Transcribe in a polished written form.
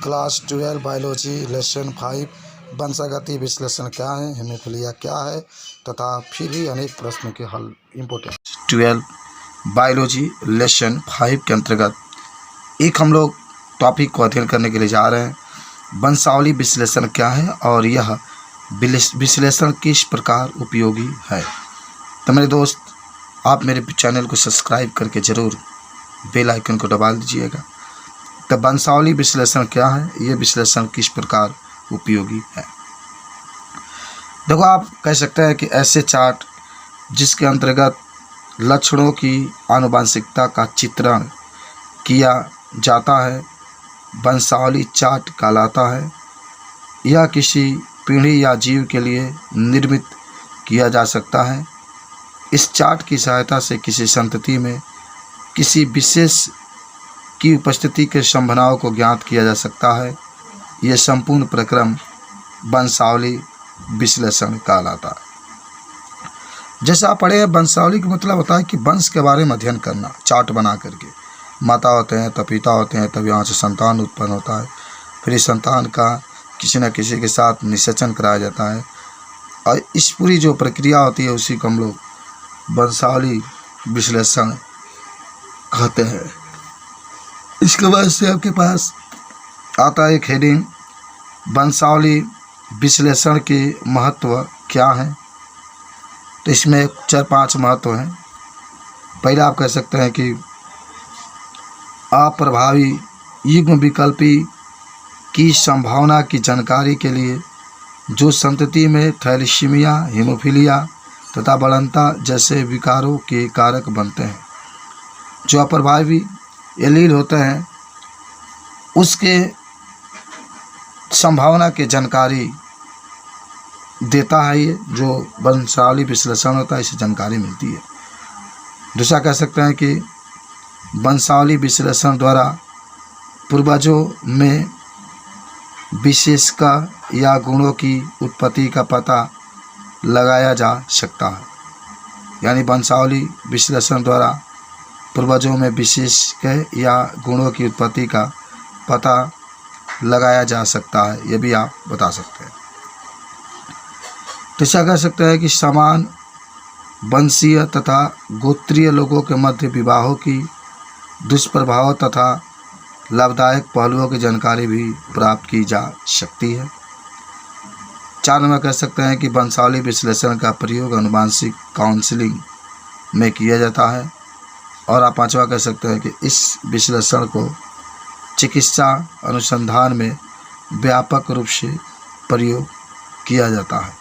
Class 12 biology lesson 5 वंशागति विश्लेषण क्या है, हेमोफिलिया क्या है तथा फिर भी अनेक प्रश्नों के हल इम्पोर्टेंट 12 बायोलॉजी लेसन 5 के अंतर्गत एक हम लोग टॉपिक को अध्ययन करने के लिए जा रहे हैं। वंशावली विश्लेषण क्या है और यह विश्लेषण किस प्रकार उपयोगी है। तो मेरे दोस्त, आप मेरे चैनल को सब्सक्राइब करके ज़रूर बेल आइकन को दबा दीजिएगा। तो वंशावली विश्लेषण क्या है, ये विश्लेषण किस प्रकार उपयोगी है। देखो, आप कह सकते हैं कि ऐसे चार्ट जिसके अंतर्गत लक्षणों की आनुवंशिकता का चित्रण किया जाता है, वंशावली चार्ट कहलाता है। यह किसी पीढ़ी या जीव के लिए निर्मित किया जा सकता है। इस चार्ट की सहायता से किसी संतति में किसी विशेष की उपस्थिति के संभावनाओं को ज्ञात किया जा सकता है। यह संपूर्ण प्रक्रम वंशावली विश्लेषण कहलाता है। जैसा आप पढ़े हैं, वंशावली का मतलब होता है कि वंश के बारे में अध्ययन करना। चार्ट बना करके माता होते हैं, तब पिता होते हैं, तब यहाँ से संतान उत्पन्न होता है। फिर इस संतान का किसी न किसी के साथ निषेचन कराया जाता है और इस पूरी जो प्रक्रिया होती है उसी को हम लोग वंशावली विश्लेषण कहते हैं। इसके बाद से आपके पास आता है एक हेडिंग, वंशावली विश्लेषण के महत्व क्या है। तो इसमें 4-5 महत्व हैं। पहला आप कह सकते हैं कि अप्रभावी युग्म विकल्पी की संभावना की जानकारी के लिए जो संतति में थैलेसीमिया, हीमोफीलिया तथा बढ़ंता जैसे विकारों के कारक बनते हैं। जो अप्रभावी एलील होते हैं उसके संभावना की जानकारी देता है। ये जो वंशावली विश्लेषण होता है, इससे जानकारी मिलती है। दूसरा कह सकते हैं कि वंशावली विश्लेषण द्वारा पूर्वजों में विशेषता या गुणों की उत्पत्ति का पता लगाया जा सकता है। यानी वंशावली विश्लेषण द्वारा पूर्वजों में विशेषता या गुणों की उत्पत्ति का पता लगाया जा सकता है, ये भी आप बता सकते हैं। तो ऐसा कह सकते हैं कि समान वंशीय तथा गोत्रीय लोगों के मध्य विवाहों की दुष्प्रभाव तथा लाभदायक पहलुओं की जानकारी भी प्राप्त की जा सकती है। 4 नंबर कह सकते हैं कि वंशावली विश्लेषण का प्रयोग आनुवंशिक काउंसलिंग में किया जाता है। और आप 5वां कह सकते हैं कि इस विश्लेषण को चिकित्सा अनुसंधान में व्यापक रूप से प्रयोग किया जाता है।